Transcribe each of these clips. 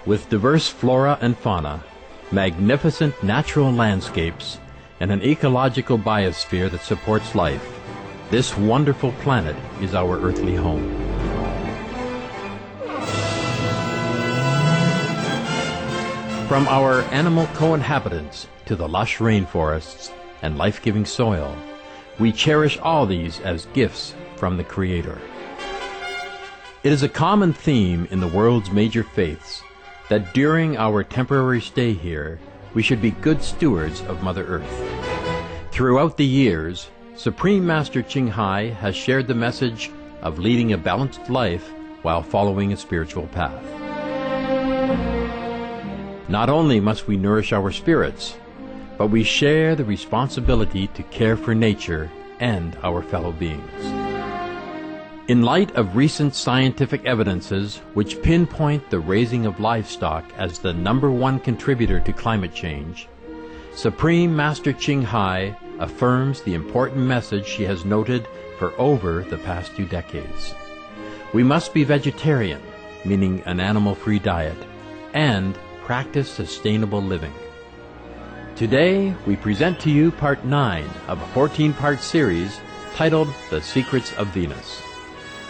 with diverse flora and fauna, magnificent natural landscapes, and an ecological biosphere that supports life. This wonderful planet is our earthly home. From our animal co-inhabitants to the lush rainforests and life-giving soil, we cherish all these as gifts from the Creator. It is a common theme in the world's major faiths that during our temporary stay here, we should be good stewards of Mother Earth. Throughout the years, Supreme Master Ching Hai has shared the message of leading a balanced life while following a spiritual path. Not only must we nourish our spirits, but we share the responsibility to care for nature and our fellow beings. In light of recent scientific evidences which pinpoint the raising of livestock as the #1 contributor to climate change, Supreme Master Ching Hai affirms the important message she has noted for over the past 2 decades. We must be vegetarian, meaning an animal-free diet, and practice sustainable living. Today, we present to you Part 9 of a 14-part series titled The Secrets of Venus.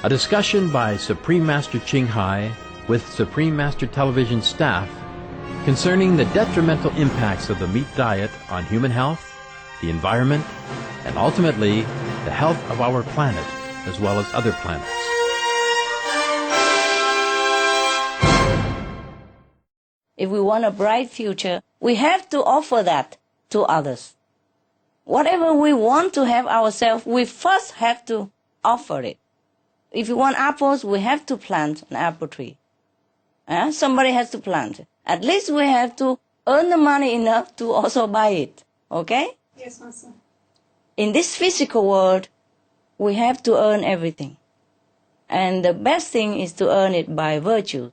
A discussion by Supreme Master Ching Hai with Supreme Master Television staff concerning the detrimental impacts of the meat diet on human health, the environment, and ultimately the health of our planet as well as other planets. If we want a bright future, we have to offer that to others. Whatever we want to have ourselves, we first have to offer it. If you want apples, we have to plant an apple tree. Somebody has to plant it. At least we have to earn the money enough to also buy it. Okay? Yes, Master. In this physical world, we have to earn everything. And the best thing is to earn it by virtue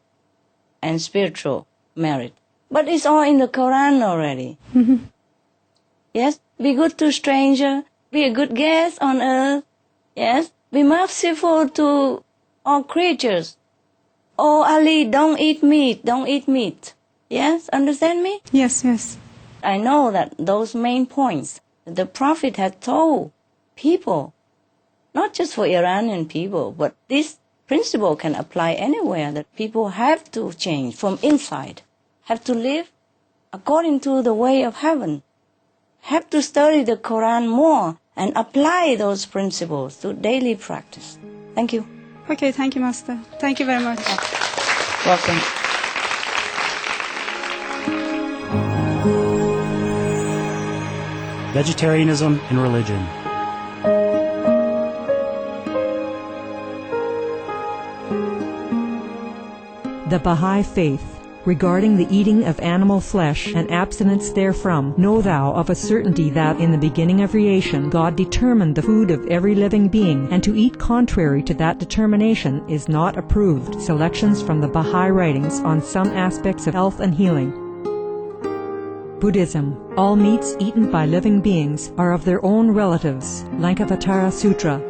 and spiritual merit. But it's all in the Quran already. Yes? Be good to stranger. Be a good guest on earth. Yes? Be merciful to all creatures. Oh, Ali, don't eat meat. Don't eat meat. Yes? Understand me? Yes, yes. I know that those main points the Prophet had told people, not just for Iranian people, but this principle can apply anywhere, that people have to change from inside, have to live according to the way of heaven, have to study the Quran more and apply those principles to daily practice. Thank you. Okay, thank you, Master. Thank you very much. Welcome. Vegetarianism and religion. The Baha'i Faith. Regarding the eating of animal flesh and abstinence therefrom, know thou of a certainty that in the beginning of creation God determined the food of every living being, and to eat contrary to that determination is not approved. Selections from the Baha'i writings on some aspects of health and healing. Buddhism. All meats eaten by living beings are of their own relatives. Lankavatara Sutra.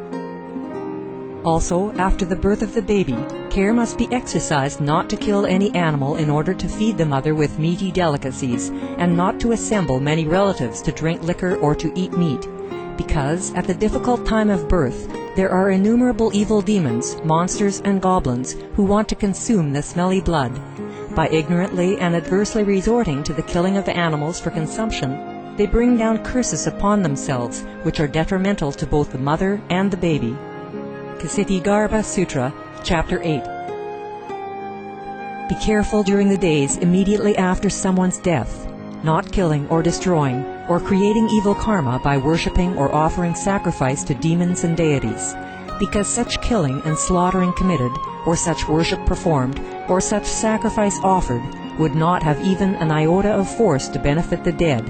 Also, after the birth of the baby, care must be exercised not to kill any animal in order to feed the mother with meaty delicacies, and not to assemble many relatives to drink liquor or to eat meat, because at the difficult time of birth there are innumerable evil demons, monsters, and goblins who want to consume the smelly blood. By ignorantly and adversely resorting to the killing of animals for consumption, they bring down curses upon themselves, which are detrimental to both the mother and the baby. Ksitigarbha Sutra, Chapter 8. Be careful during the days immediately after someone's death, not killing or destroying, or creating evil karma by worshipping or offering sacrifice to demons and deities, because such killing and slaughtering committed, or such worship performed, or such sacrifice offered, would not have even an iota of force to benefit the dead,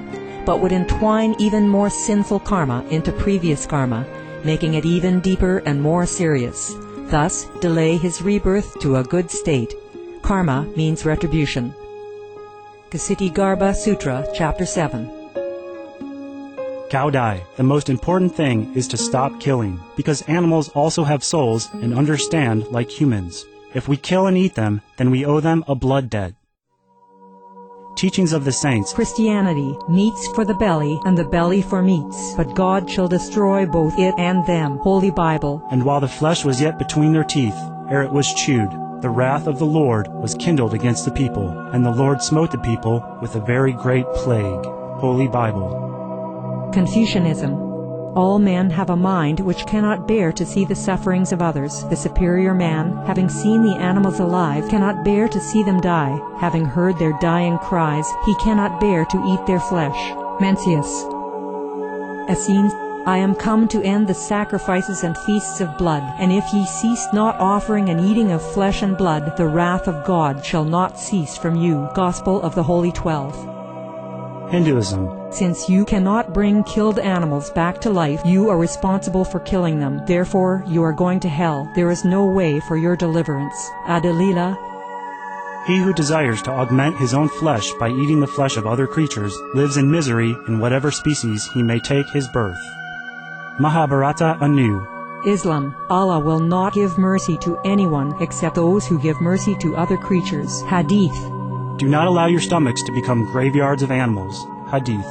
but would entwine even more sinful karma into previous karma, making it even deeper and more serious. Thus, delay his rebirth to a good state. Karma means retribution. Ksitigarbha Sutra, Chapter 7. Cao Dai, the most important thing is to stop killing, because animals also have souls and understand like humans. If we kill and eat them, then we owe them a blood debt. teachings of the saints, Christianity, meats for the belly, and the belly for meats. But God shall destroy both it and them. Holy Bible. and while the flesh was yet between their teeth, ere it was chewed, the wrath of the Lord was kindled against the people, and the Lord smote the people with a very great plague. Holy Bible. Confucianism. All men have a mind which cannot bear to see the sufferings of others. The superior man, having seen the animals alive, cannot bear to see them die. Having heard their dying cries, he cannot bear to eat their flesh. Mencius. Essenes. I am come to end the sacrifices and feasts of blood, and if ye cease not offering and eating of flesh and blood, the wrath of God shall not cease from you. Gospel of the Holy 12. Hinduism. Since you cannot bring killed animals back to life, you are responsible for killing them. Therefore, you are going to hell. There is no way for your deliverance. Adalila. He who desires to augment his own flesh by eating the flesh of other creatures lives in misery in whatever species he may take his birth. Mahabharata anew. Islam. Allah will not give mercy to anyone except those who give mercy to other creatures. Hadith. Do not allow your stomachs to become graveyards of animals. Hadith.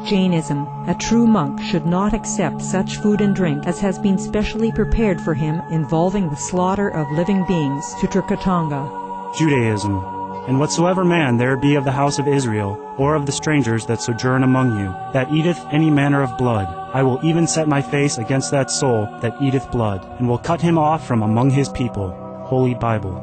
Jainism. A true monk should not accept such food and drink as has been specially prepared for him involving the slaughter of living beings. Sutrakatanga. Judaism. And whatsoever man there be of the house of Israel, or of the strangers that sojourn among you, that eateth any manner of blood, I will even set my face against that soul that eateth blood, and will cut him off from among his people. Holy Bible.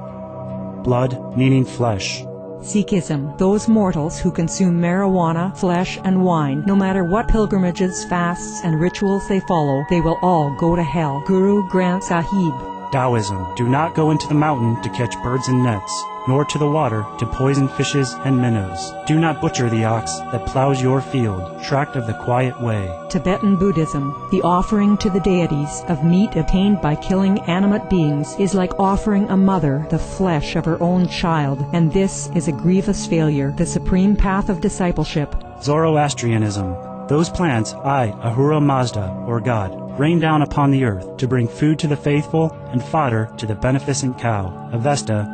Blood, meaning flesh. Sikhism. Those mortals who consume marijuana, flesh, and wine, no matter what pilgrimages, fasts, and rituals they follow, they will all go to hell. Guru Granth Sahib. Taoism. Do not go into the mountain to catch birds and nets, nor to the water to poison fishes and minnows. Do not butcher the ox that plows your field, tract of the quiet way. Tibetan Buddhism. The offering to the deities of meat obtained by killing animate beings is like offering a mother the flesh of her own child, and this is a grievous failure. The supreme path of discipleship. Zoroastrianism. Those plants I, Ahura Mazda, or God, rain down upon the earth to bring food to the faithful and fodder to the beneficent cow. Avesta.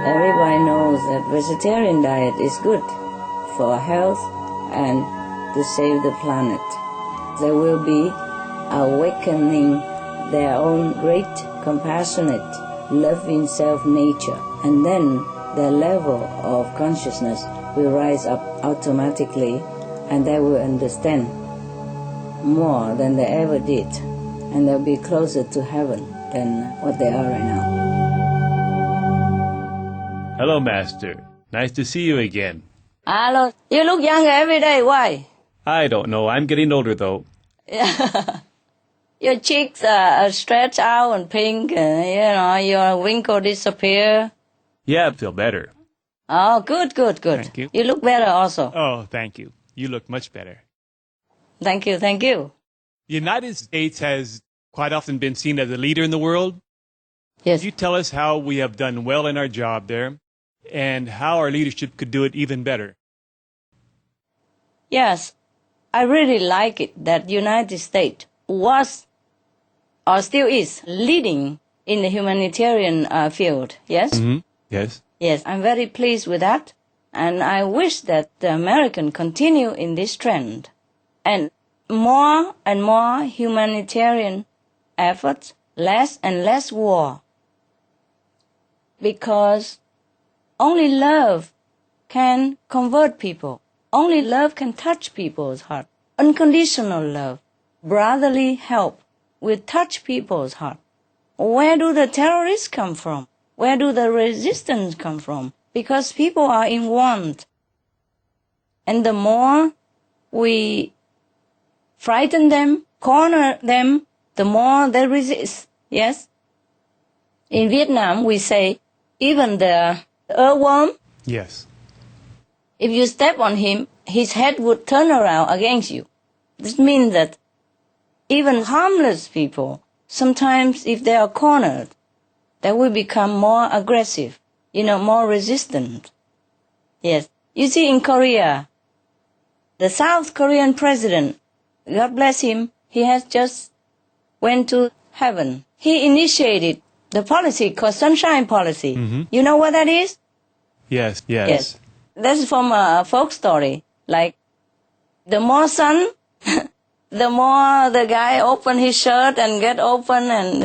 Everybody knows that vegetarian diet is good for health and to save the planet. They will be awakening their own great, compassionate, loving self-nature, and then their level of consciousness will rise up automatically, and they will understand more than they ever did, and they'll be closer to heaven than what they are right now. Hello, Master. Nice to see you again. Hello, you look younger every day. Why? I don't know. I'm getting older, though. Your cheeks are stretched out and pink, and your wrinkle disappear. Yeah, I feel better. Oh, good. Thank you. You look better also. Oh, thank you. You look much better. Thank you. The United States has quite often been seen as a leader in the world. Yes. Could you tell us how we have done well in our job there, and how our leadership could do it even better? Yes, I really like it that United States was or still is leading in the humanitarian field. Yes? Mm-hmm. Yes. Yes, I'm very pleased with that. And I wish that the American continue in this trend. And more humanitarian efforts, less and less war. Because only love can convert people. Only love can touch people's heart. Unconditional love, brotherly help will touch people's heart. Where do the terrorists come from? Where do the resistance come from? Because people are in want. And the more we frighten them, corner them, the more they resist. Yes? In Vietnam, we say, even the earthworm, Yes. if you step on him, his head would turn around against you. This means that even harmless people, sometimes if they are cornered, they will become more aggressive, more resistant. Yes. You see, in Korea, the South Korean president, God bless him, he has just went to heaven. He initiated the policy called Sunshine Policy. Mm-hmm. You know what that is? Yes, yes. Yes. That's from a folk story. Like, the more sun, the more the guy open his shirt and get open and,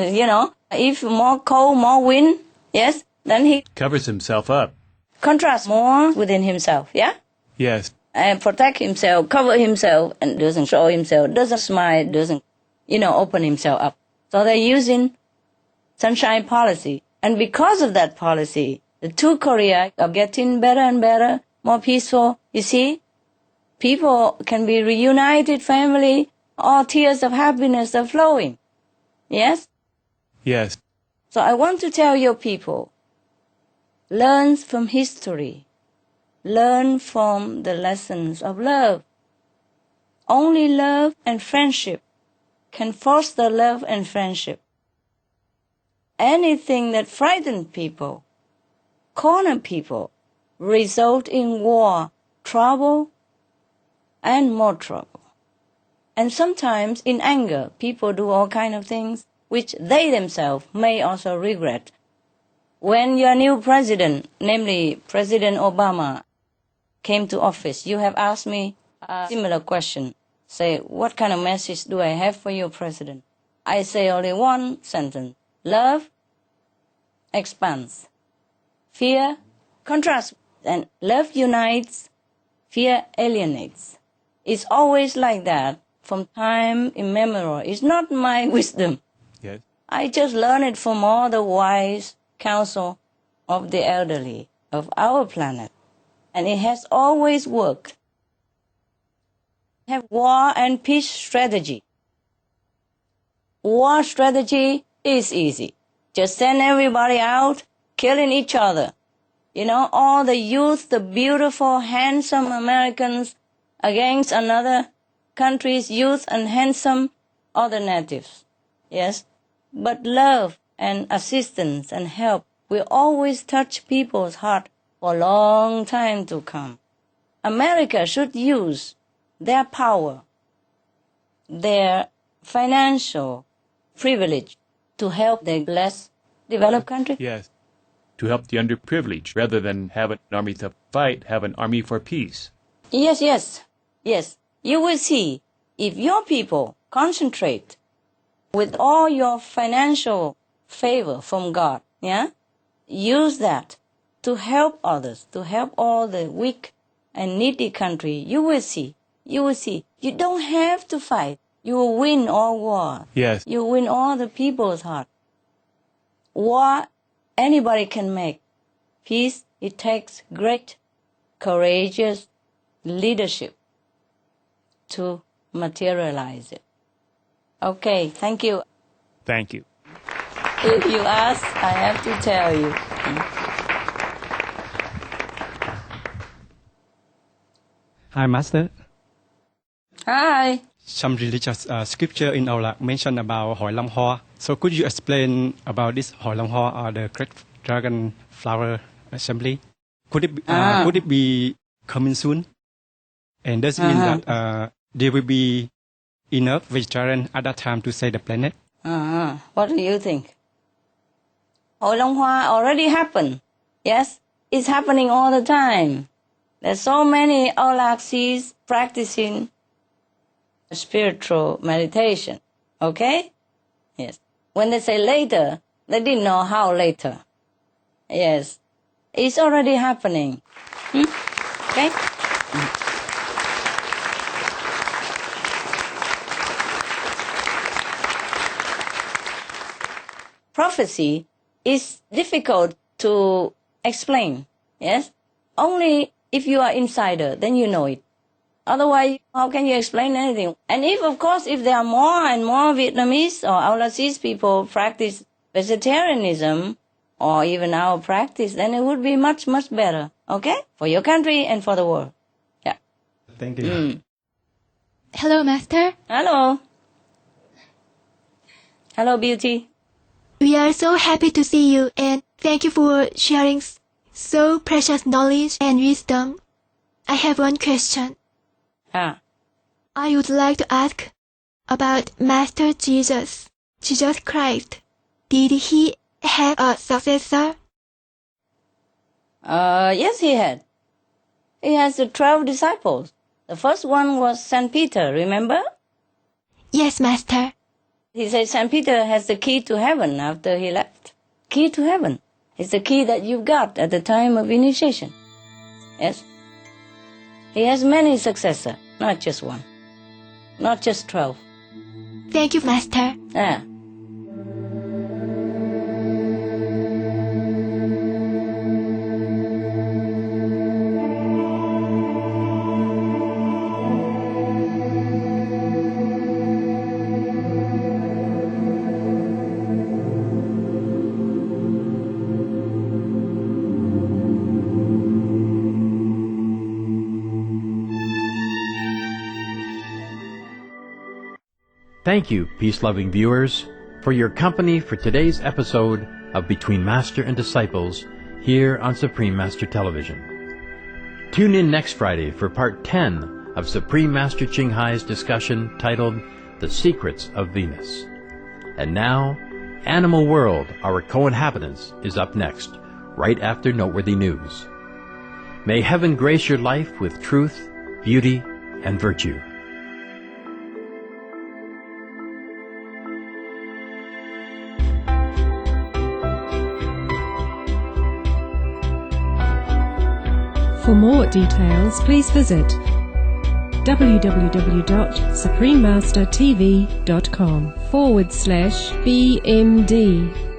if more cold, more wind, yes, then he Covers himself up. contrasts more within himself, yeah? Yes. And protect himself, cover himself, and doesn't show himself, doesn't smile, doesn't, open himself up. So they're using sunshine policy. And because of that policy, the two Korea are getting better and better, more peaceful. You see, people can be reunited, family, all tears of happiness are flowing. Yes? Yes. So I want to tell your people, learn from history. Learn from the lessons of love. Only love and friendship can foster love and friendship. Anything that frightens people, corner people, result in war, trouble, and more trouble. And sometimes in anger, people do all kinds of things which they themselves may also regret. When your new president, namely President Obama, came to office, you have asked me a similar question. Say, what kind of message do I have for you, President? I say only one sentence. Love expands. Fear contrasts. And love unites. Fear alienates. It's always like that from time immemorial. It's not my wisdom. Yes. I just learned it from all the wise counsel of the elderly of our planet. And it has always worked. Have war and peace strategy. War strategy is easy. Just send everybody out, killing each other. All the youth, the beautiful, handsome Americans against another country's youth and handsome other natives. Yes? But love and assistance and help will always touch people's heart for a long time to come. America should use their power, their financial privilege to help the less developed country. Yes. To help the underprivileged, rather than have an army to fight, have an army for peace. Yes. You will see, if your people concentrate with all your financial favor from God, use that to help others, to help all the weak and needy country, you will see. You don't have to fight. You will win all war. Yes. You win all the people's heart. War, anybody can make. Peace, it takes great, courageous leadership to materialize it. Okay, thank you. Thank you. If you ask, I have to tell you. Hi, Master. Hi. Some religious scripture in our mention about Hoi Lam Hoa. So could you explain about this Hoi Lam Hoa or the Great Dragon Flower Assembly? Could it be coming soon? And does it mean that there will be enough vegetarian at that time to save the planet? What do you think? Hoi Lam Hoa already happened. Yes, it's happening all the time. There's so many Aulaxis practicing spiritual meditation. Okay? Yes. When they say later, they didn't know how later. Yes. It's already happening. Okay? Prophecy is difficult to explain. Yes? Only if you are insider, then you know it. Otherwise, how can you explain anything? And if there are more and more Vietnamese or overseas people practice vegetarianism, or even our practice, then it would be much, much better. Okay? For your country and for the world. Yeah. Thank you. Hello, Master. Hello. Hello, Beauty. We are so happy to see you and thank you for sharing so precious knowledge and wisdom. I have one question. I would like to ask about Master Jesus Christ. Did he have a successor? Yes, he had. He has the 12 disciples. The first one was St. Peter, remember? Yes, Master. He said St. Peter has the key to heaven after he left. Key to heaven. It's the key that you got at the time of initiation. Yes? He has many successors, not just one. Not just 12. Thank you, Master. Ah. Thank you, peace-loving viewers, for your company for today's episode of Between Master and Disciples here on Supreme Master Television. Tune in next Friday for Part 10 of Supreme Master Ching Hai's discussion titled The Secrets of Venus. And now, Animal World, Our Co-Inhabitants is up next, right after Noteworthy News. May heaven grace your life with truth, beauty, and virtue. For more details, please visit www.suprememastertv.com/BMD